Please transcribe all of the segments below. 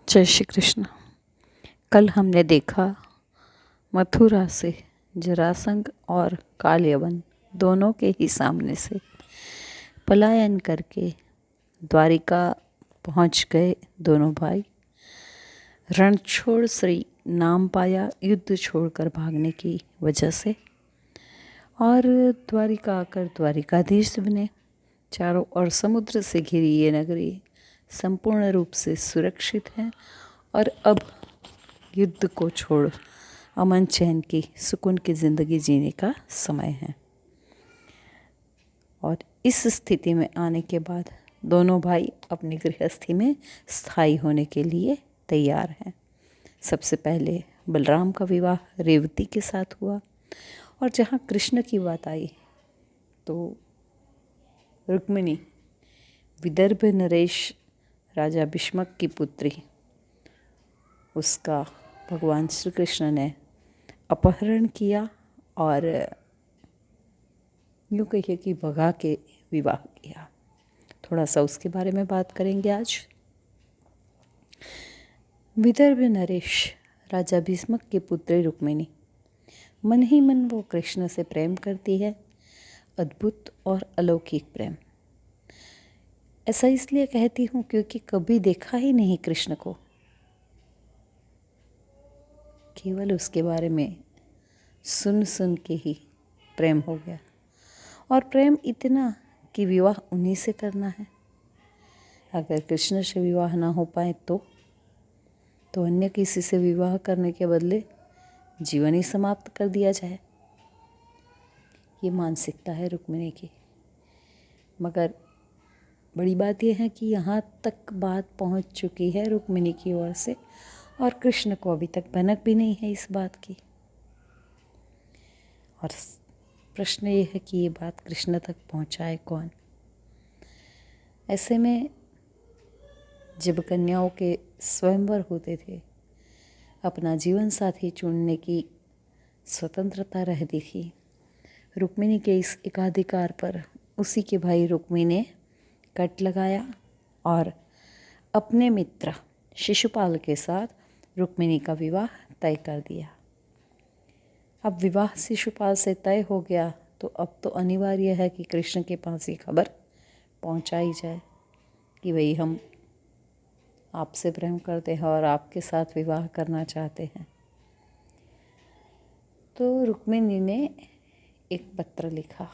जय श्री कृष्ण। कल हमने देखा मथुरा से जरासंध और कालयवन दोनों के ही सामने से पलायन करके द्वारिका पहुंच गए दोनों भाई। रणछोड़ श्री नाम पाया युद्ध छोड़कर भागने की वजह से, और द्वारिका आकर द्वारिकाधीश बने। चारों ओर समुद्र से घिरी ये नगरी संपूर्ण रूप से सुरक्षित है और अब युद्ध को छोड़ अमन चैन की सुकून की ज़िंदगी जीने का समय है। और इस स्थिति में आने के बाद दोनों भाई अपनी गृहस्थी में स्थायी होने के लिए तैयार हैं। सबसे पहले बलराम का विवाह रेवती के साथ हुआ, और जहाँ कृष्ण की बात आई तो रुक्मिणी विदर्भ नरेश राजा भीष्मक की पुत्री, उसका भगवान श्री कृष्ण ने अपहरण किया और यूँ कहिए कि भगा के विवाह किया। थोड़ा सा उसके बारे में बात करेंगे आज। विदर्भ नरेश राजा भीष्मक की पुत्री रुक्मिणी मन ही मन वो कृष्ण से प्रेम करती है, अद्भुत और अलौकिक प्रेम। ऐसा इसलिए कहती हूँ क्योंकि कभी देखा ही नहीं कृष्ण को, केवल उसके बारे में सुन सुन के ही प्रेम हो गया। और प्रेम इतना कि विवाह उन्हीं से करना है। अगर कृष्ण से विवाह ना हो पाए तो अन्य किसी से विवाह करने के बदले जीवन ही समाप्त कर दिया जाए। ये मानसिकता है रुक्मिणी की। मगर बड़ी बात यह है कि यहाँ तक बात पहुँच चुकी है रुक्मिणी की ओर से, और कृष्ण को अभी तक भनक भी नहीं है इस बात की। और प्रश्न ये है कि ये बात कृष्ण तक पहुँचाए कौन। ऐसे में जब कन्याओं के स्वयंवर होते थे, अपना जीवन साथी चुनने की स्वतंत्रता रहती थी। रुक्मिणी के इस एकाधिकार पर उसी के भाई रुक्मी ने कट लगाया और अपने मित्र शिशुपाल के साथ रुक्मिणी का विवाह तय कर दिया। अब विवाह शिशुपाल से तय हो गया तो अब तो अनिवार्य है कि कृष्ण के पास ये खबर पहुंचाई जाए कि भाई हम आपसे प्रेम करते हैं और आपके साथ विवाह करना चाहते हैं। तो रुक्मिणी ने एक पत्र लिखा,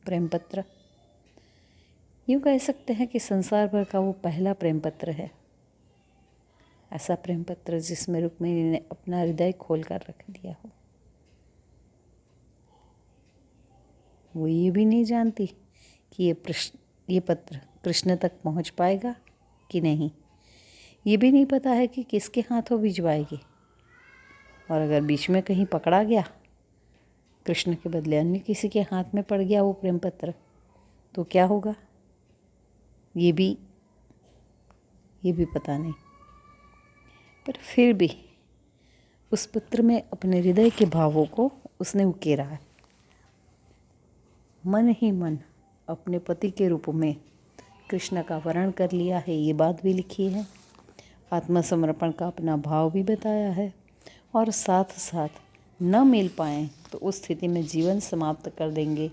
प्रेम पत्र। यूँ कह सकते हैं कि संसार भर का वो पहला प्रेम पत्र है। ऐसा प्रेम पत्र जिसमें रुक्मिणी ने अपना हृदय खोल कर रख दिया हो। वो ये भी नहीं जानती कि ये पत्र कृष्ण तक पहुंच पाएगा कि नहीं। ये भी नहीं पता है कि किसके हाथों भिजवाएगी, और अगर बीच में कहीं पकड़ा गया, कृष्ण के बदले अन्य किसी के हाथ में पड़ गया वो प्रेम पत्र, तो क्या होगा ये भी पता नहीं। पर फिर भी उस पत्र में अपने हृदय के भावों को उसने उकेरा है। मन ही मन अपने पति के रूप में कृष्ण का वर्ण कर लिया है, ये बात भी लिखी है। आत्मसमर्पण का अपना भाव भी बताया है, और साथ साथ न मिल पाएँ तो उस स्थिति में जीवन समाप्त कर देंगे,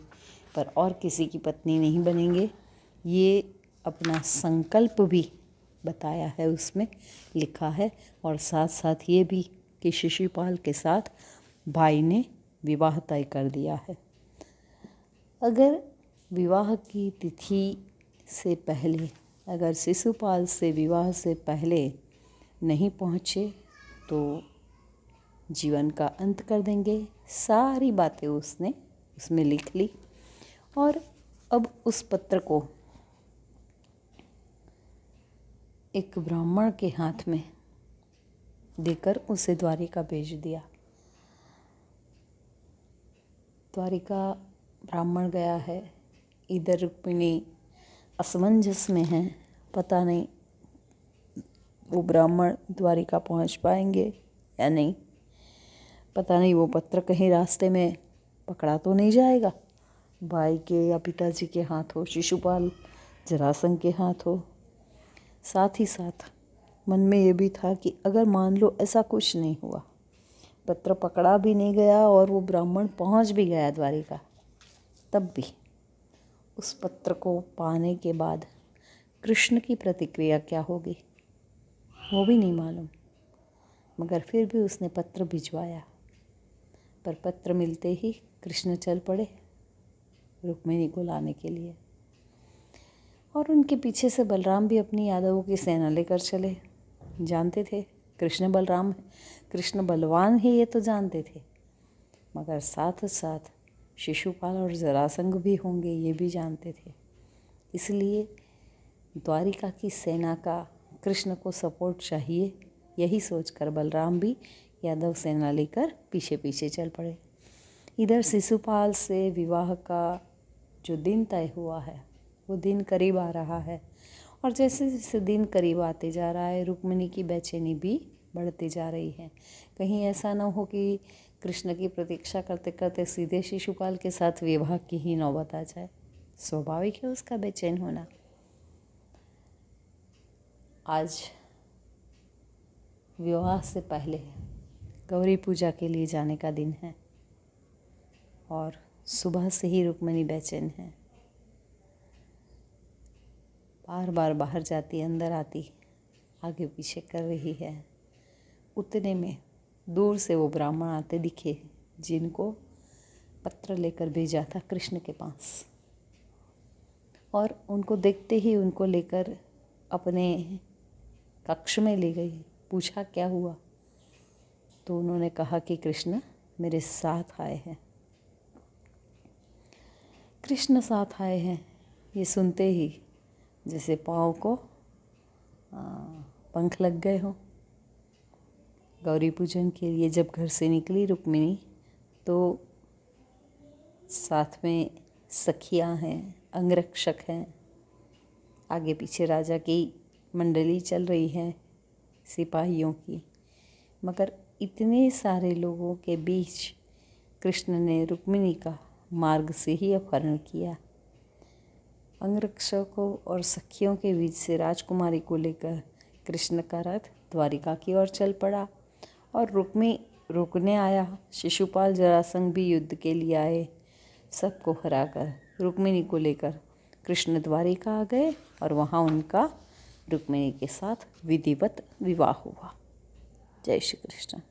पर और किसी की पत्नी नहीं बनेंगे। ये अपना संकल्प भी बताया है, उसमें लिखा है। और साथ साथ ये भी कि शिशुपाल के साथ भाई ने विवाह तय कर दिया है। अगर विवाह की तिथि से पहले, अगर शिशुपाल से विवाह से पहले नहीं पहुँचे तो जीवन का अंत कर देंगे। सारी बातें उसने उसमें लिख ली, और अब उस पत्र को एक ब्राह्मण के हाथ में देकर उसे द्वारिका भेज दिया। द्वारिका ब्राह्मण गया है। इधर रुक्मिणी असमंजस में है, पता नहीं वो ब्राह्मण द्वारिका पहुंच पाएंगे या नहीं। पता नहीं वो पत्र कहीं रास्ते में पकड़ा तो नहीं जाएगा, भाई के या पिताजी के हाथ हो, शिशुपाल जरासंध के हाथ हो। साथ ही साथ मन में ये भी था कि अगर मान लो ऐसा कुछ नहीं हुआ, पत्र पकड़ा भी नहीं गया और वो ब्राह्मण पहुंच भी गया द्वारिका, तब भी उस पत्र को पाने के बाद कृष्ण की प्रतिक्रिया क्या होगी वो भी नहीं मालूम। मगर फिर भी उसने पत्र भिजवाया। पर पत्र मिलते ही कृष्ण चल पड़े रुक्मिणी को लाने के लिए, और उनके पीछे से बलराम भी अपनी यादवों की सेना लेकर चले। जानते थे कृष्ण बलराम, कृष्ण बलवान है ये तो जानते थे, मगर साथ साथ शिशुपाल और जरासंध भी होंगे ये भी जानते थे। इसलिए द्वारिका की सेना का कृष्ण को सपोर्ट चाहिए, यही सोचकर बलराम भी यादव सेना लेकर पीछे पीछे चल पड़े। इधर शिशुपाल से विवाह का जो दिन तय हुआ है वो दिन करीब आ रहा है, और जैसे जैसे दिन करीब आते जा रहा है रुक्मिणी की बेचैनी भी बढ़ती जा रही है। कहीं ऐसा ना हो कि कृष्ण की प्रतीक्षा करते करते सीधे शिशुपाल के साथ विवाह की ही नौबत आ जाए। स्वाभाविक है उसका बेचैन होना। आज विवाह से पहले गौरी पूजा के लिए जाने का दिन है और सुबह से ही रुक्मिणी बेचैन है। बार बार बाहर जाती, अंदर आती, आगे पीछे कर रही है। उतने में दूर से वो ब्राह्मण आते दिखे जिनको पत्र लेकर भेजा था कृष्ण के पास, और उनको देखते ही उनको लेकर अपने कक्ष में ले गई। पूछा क्या हुआ, तो उन्होंने कहा कि कृष्ण मेरे साथ आए हैं। कृष्ण साथ आए हैं ये सुनते ही जैसे पाँव को पंख लग गए हों। गौरी पूजन के लिए जब घर से निकली रुक्मिणी तो साथ में सखियां हैं, अंगरक्षक हैं, आगे पीछे राजा की मंडली चल रही है सिपाहियों की। मगर इतने सारे लोगों के बीच कृष्ण ने रुक्मिणी का मार्ग से ही अपहरण किया। अंगरक्षकों और सखियों के बीच से राजकुमारी को लेकर कृष्ण का रथ द्वारिका की ओर चल पड़ा, और रुक्मिणी रोकने आया। शिशुपाल जरासंध भी युद्ध के लिए आए। सबको हराकर रुक्मिणी को लेकर कृष्ण द्वारिका आ गए, और वहाँ उनका रुक्मिणी के साथ विधिवत विवाह हुआ। जय श्री कृष्ण।